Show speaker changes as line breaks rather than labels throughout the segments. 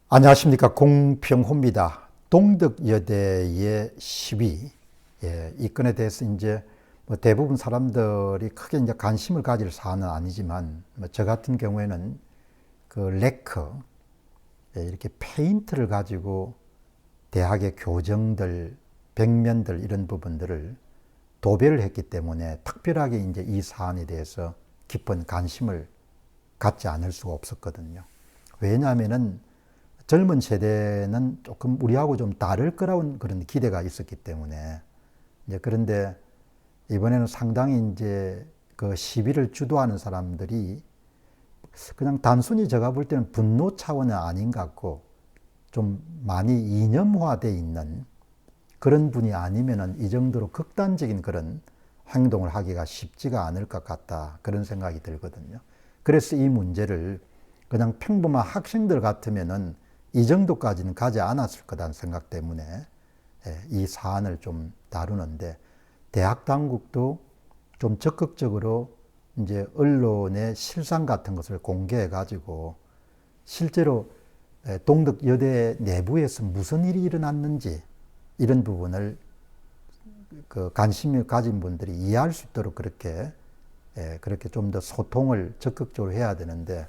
안녕하십니까. 공평호입니다. 동덕여대의 시위, 이 건에 대해서 이제 뭐 대부분 사람들이 크게 이제 관심을 가질 사안은 아니지만, 저 같은 경우에는 그 레커, 이렇게 페인트를 가지고 대학의 교정들, 벽면들 이런 부분들을 도배를 했기 때문에 특별하게 이제 이 사안에 대해서 깊은 관심을 갖지 않을 수가 없었거든요. 왜냐하면은 젊은 세대는 조금 우리하고 좀 다를 거라는 그런 기대가 있었기 때문에, 이제 그런데 이번에는 상당히 이제 그 시위를 주도하는 사람들이 그냥 단순히 제가 볼 때는 분노 차원은 아닌 것 같고, 좀 많이 이념화되어 있는 그런 분이 아니면은 이 정도로 극단적인 그런 행동을 하기가 쉽지가 않을 것 같다, 그런 생각이 들거든요. 그래서 이 문제를 그냥 평범한 학생들 같으면은 이 정도까지는 가지 않았을 거라는 생각 때문에 이 사안을 좀 다루는데, 대학 당국도 좀 적극적으로 이제 언론의 실상 같은 것을 공개해 가지고 실제로 동덕여대 내부에서 무슨 일이 일어났는지 이런 부분을 그 관심을 가진 분들이 이해할 수 있도록 그렇게 좀 더 소통을 적극적으로 해야 되는데,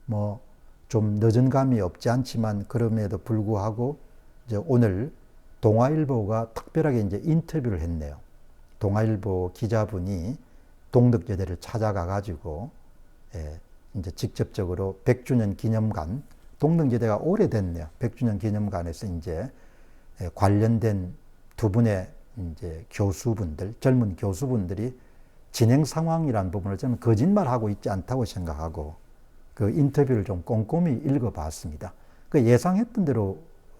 뭐 좀 늦은 감이 없지 않지만 그럼에도 불구하고 이제 오늘 동아일보가 특별하게 이제 인터뷰를 했네요. 동아일보 기자분이 동덕여대를 찾아가 가지고 이제 직접적으로 100주년 기념관, 동덕여대가 오래됐네요. 100주년 기념관에서 이제 관련된 두 분의 이제 교수분들, 젊은 교수분들이 진행 상황이라는 부분을 저는 거짓말하고 있지 않다고 생각하고 그 인터뷰를 좀 꼼꼼히 읽어봤습니다. 그 예상했던 대로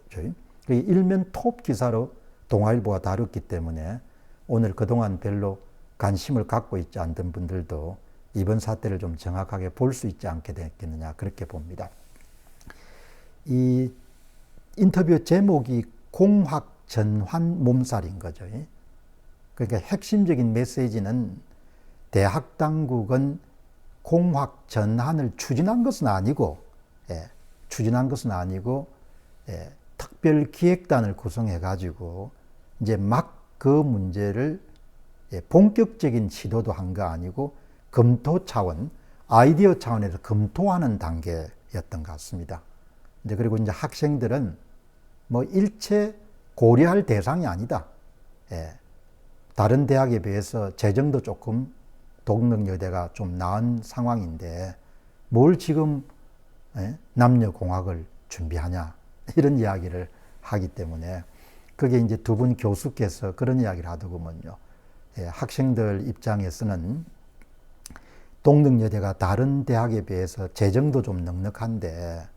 그 일면 톱 기사로 동아일보가 다뤘기 때문에 오늘 그동안 별로 관심을 갖고 있지 않던 분들도 이번 사태를 좀 정확하게 볼 수 있지 않게 됐겠느냐, 그렇게 봅니다. 이 인터뷰 제목이 공학전환 몸살인 거죠. 그러니까 핵심적인 메시지는 대학 당국은 공학 전환을 추진한 것은 아니고, 특별기획단을 구성해 가지고 이제 막 그 문제를 본격적인 시도도 한 거 아니고 검토 차원, 아이디어 차원에서 검토하는 단계였던 것 같습니다. 이제 그리고 이제 학생들은 뭐 일체 고려할 대상이 아니다. 다른 대학에 비해서 재정도 조금 동덕여대가 좀 나은 상황인데 뭘 지금 남녀공학을 준비하냐, 이런 이야기를 하기 때문에, 그게 이제 두 분 교수께서 그런 이야기를 하더군요. 학생들 입장에서는 동덕여대가 다른 대학에 비해서 재정도 좀 넉넉한데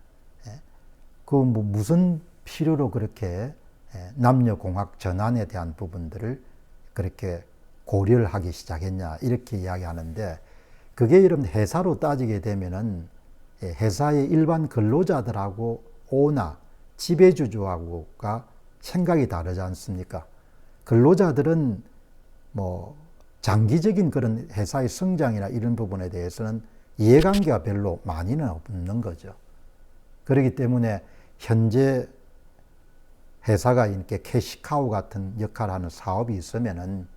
그 뭐 무슨 필요로 그렇게 남녀공학 전환에 대한 부분들을 그렇게 고려를 하기 시작했냐, 이렇게 이야기하는데, 그게 이런 회사로 따지게 되면은 회사의 일반 근로자들하고 오나 지배주주하고가 생각이 다르지 않습니까? 근로자들은 뭐 장기적인 그런 회사의 성장이나 이런 부분에 대해서는 이해관계가 별로 많이는 없는 거죠. 그렇기 때문에 현재 회사가 이렇게 캐시카우 같은 역할을 하는 사업이 있으면은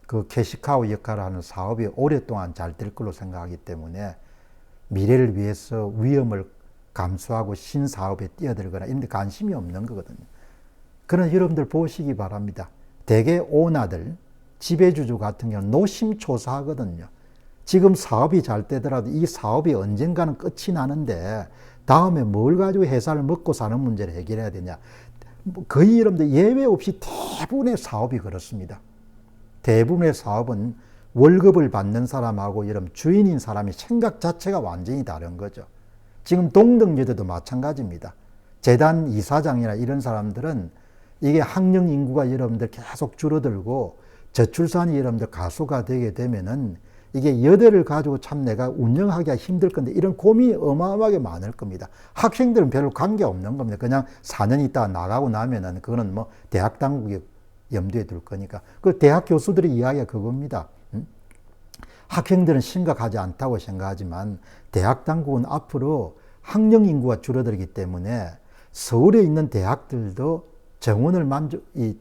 그 캐시카우 역할을 하는 사업이 오랫동안 잘 될 걸로 생각하기 때문에 미래를 위해서 위험을 감수하고 신사업에 뛰어들거나 이런 데 관심이 없는 거거든요. 그런 여러분들 보시기 바랍니다. 대개 오나들, 지배주주 같은 경우는 노심초사하거든요. 지금 사업이 잘 되더라도 이 사업이 언젠가는 끝이 나는데 다음에 뭘 가지고 회사를 먹고 사는 문제를 해결해야 되냐. 거의 여러분들 예외 없이 대부분의 사업이 그렇습니다. 대부분의 사업은 월급을 받는 사람하고 여러분 주인인 사람의 생각 자체가 완전히 다른 거죠. 지금 동덕여대도 마찬가지입니다. 재단 이사장이나 이런 사람들은 이게 학령 인구가 여러분들 계속 줄어들고 저출산이 여러분들 가수가 되게 되면은 이게 여대를 가지고 참 내가 운영하기가 힘들 건데 이런 고민이 어마어마하게 많을 겁니다. 학생들은 별로 관계 없는 겁니다. 그냥 4년 있다가 나가고 나면은 그거는 뭐 대학 당국이 염두에 둘 거니까. 그 대학 교수들의 이야기가 그겁니다. 학생들은 심각하지 않다고 생각하지만 대학 당국은 앞으로 학령 인구가 줄어들기 때문에 서울에 있는 대학들도 정원을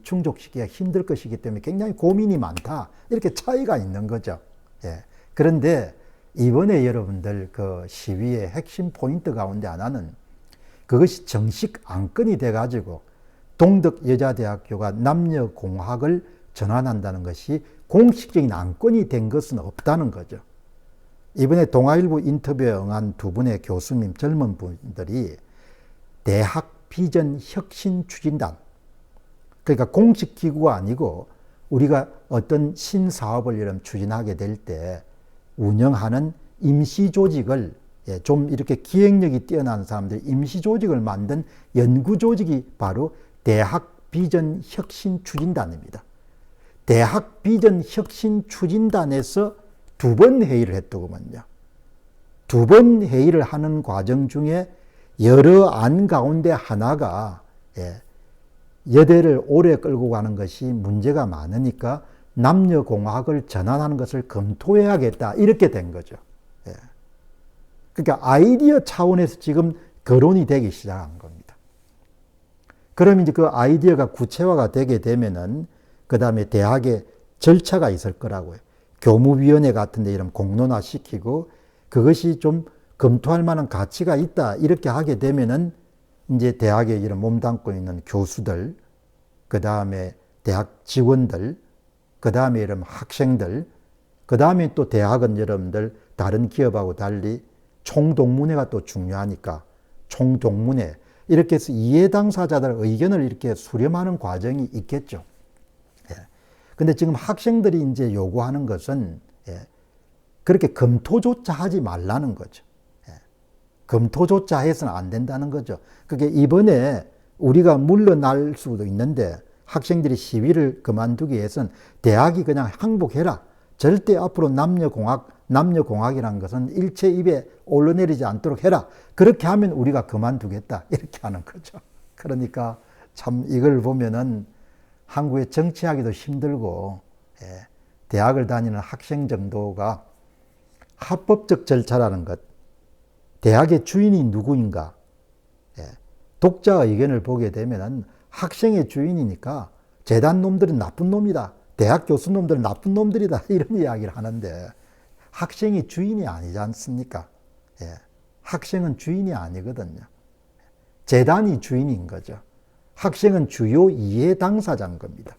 충족시키기가 힘들 것이기 때문에 굉장히 고민이 많다. 이렇게 차이가 있는 거죠. 예. 그런데 이번에 여러분들 그 시위의 핵심 포인트 가운데 하나는 그것이 정식 안건이 돼가지고 동덕여자대학교가 남녀공학을 전환한다는 것이 공식적인 안건이 된 것은 없다는 거죠. 이번에 동아일보 인터뷰에 응한 두 분의 교수님, 젊은 분들이 대학 비전 혁신 추진단, 그러니까 공식 기구가 아니고 우리가 어떤 신사업을 이런 추진하게 될 때 운영하는 임시 조직을, 좀 이렇게 기획력이 뛰어난 사람들 임시 조직을 만든 연구 조직이 바로 대학 비전 혁신 추진단입니다. 대학 비전 혁신 추진단에서 두 번 회의를 했더구먼요. 두 번 회의를 하는 과정 중에 여러 안 가운데 하나가 여대를 오래 끌고 가는 것이 문제가 많으니까 남녀공학을 전환하는 것을 검토해야겠다. 이렇게 된 거죠. 그러니까 아이디어 차원에서 지금 거론이 되기 시작한 겁니다. 그럼 이제 그 아이디어가 구체화가 되게 되면은 그 다음에 대학에 절차가 있을 거라고요. 교무위원회 같은 데 이런 공론화 시키고 그것이 좀 검토할 만한 가치가 있다. 이렇게 하게 되면은 이제 대학에 이런 몸담고 있는 교수들, 그 다음에 대학 직원들, 그 다음에 이런 학생들, 그 다음에 또 대학은 여러분들 다른 기업하고 달리 총동문회가 또 중요하니까 총동문회, 이렇게 해서 이해 당사자들 의견을 이렇게 수렴하는 과정이 있겠죠. 근데 지금 학생들이 이제 요구하는 것은 그렇게 검토조차 하지 말라는 거죠. 검토조차 해서는 안 된다는 거죠. 그게 이번에 우리가 물러날 수도 있는데 학생들이 시위를 그만두기 위해서는 대학이 그냥 항복해라. 절대 앞으로 남녀공학이라는 것은 일체 입에 올라내리지 않도록 해라. 그렇게 하면 우리가 그만두겠다. 이렇게 하는 거죠. 그러니까 참 이걸 보면은 한국에 정치하기도 힘들고, 대학을 다니는 학생 정도가 합법적 절차라는 것, 대학의 주인이 누구인가, 독자 의견을 보게 되면은 학생의 주인이니까 재단 놈들은 나쁜 놈이다. 대학 교수 놈들은 나쁜 놈들이다. 이런 이야기를 하는데 학생이 주인이 아니지 않습니까? 학생은 주인이 아니거든요. 재단이 주인인 거죠. 학생은 주요 이해 당사자인 겁니다.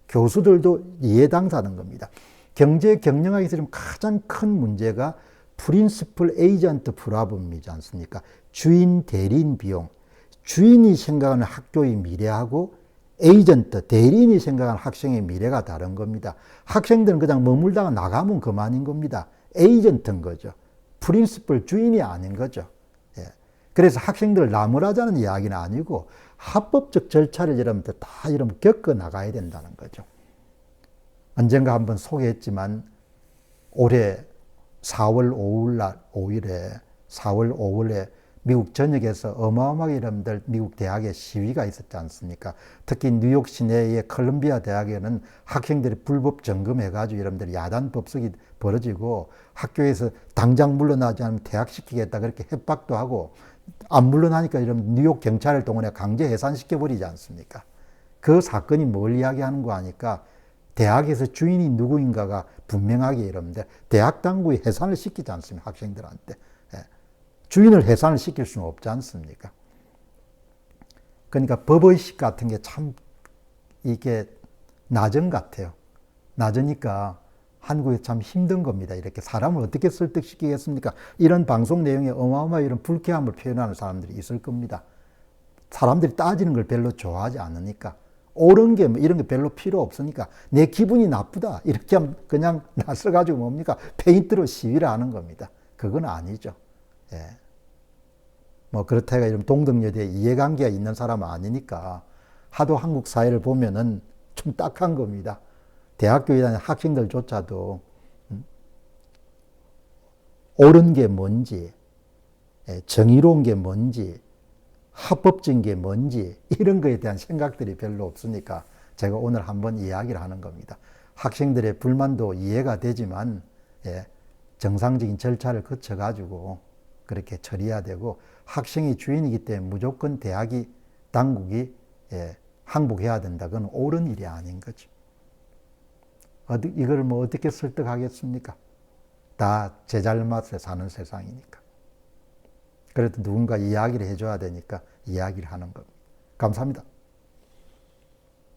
교수들도 이해 당사자인 겁니다. 경제 경영학에서 좀 가장 큰 문제가 프린시플 에이전트 프로블럼이지 않습니까? 주인 대리인 비용. 주인이 생각하는 학교의 미래하고 에이전트, 대리인이 생각하는 학생의 미래가 다른 겁니다. 학생들은 그냥 머물다가 나가면 그만인 겁니다. 에이전트인 거죠. 프린시플 주인이 아닌 거죠. 그래서 학생들을 나무라자는 이야기는 아니고 합법적 절차를 여러분들 다 여러분 겪어 나가야 된다는 거죠. 언젠가 한번 소개했지만 올해 4월 5일에 미국 전역에서 어마어마하게 여러분들 미국 대학에 시위가 있었지 않습니까? 특히 뉴욕 시내의 컬럼비아 대학에는 학생들이 불법 점검해가지고 여러분들 야단 법석이 벌어지고 학교에서 당장 물러나지 않으면 퇴학시키겠다 그렇게 협박도 하고 안 물러나니까 여러분 뉴욕 경찰을 동원해 강제 해산시켜버리지 않습니까? 그 사건이 뭘 이야기하는 거 아니까 대학에서 주인이 누구인가가 분명하게 여러분들 대학 당국이 해산을 시키지 않습니까? 학생들한테. 주인을 해산을 시킬 수는 없지 않습니까? 그러니까 법의식 같은 게 참 이게 낮은 같아요. 낮으니까 한국에 참 힘든 겁니다. 이렇게 사람을 어떻게 설득시키겠습니까? 이런 방송 내용에 어마어마한 이런 불쾌함을 표현하는 사람들이 있을 겁니다. 사람들이 따지는 걸 별로 좋아하지 않으니까. 옳은 게 뭐 이런 게 별로 필요 없으니까 내 기분이 나쁘다. 이렇게 하면 그냥 나서가지고 뭡니까? 페인트로 시위를 하는 겁니다. 그건 아니죠. 뭐 그렇다가 이런 동덕여대에 이해관계가 있는 사람은 아니니까 하도 한국 사회를 보면은 좀 딱한 겁니다. 대학교에 다니는 학생들조차도 옳은 게 뭔지, 정의로운 게 뭔지, 합법적인 게 뭔지 이런 거에 대한 생각들이 별로 없으니까 제가 오늘 한번 이야기를 하는 겁니다. 학생들의 불만도 이해가 되지만 정상적인 절차를 거쳐가지고 그렇게 처리해야 되고, 학생이 주인이기 때문에 무조건 당국이 항복해야 된다. 그건 옳은 일이 아닌 거죠. 이걸 뭐 어떻게 설득하겠습니까? 다 제 잘못에 사는 세상이니까. 그래도 누군가 이야기를 해줘야 되니까 이야기를 하는 겁니다. 감사합니다.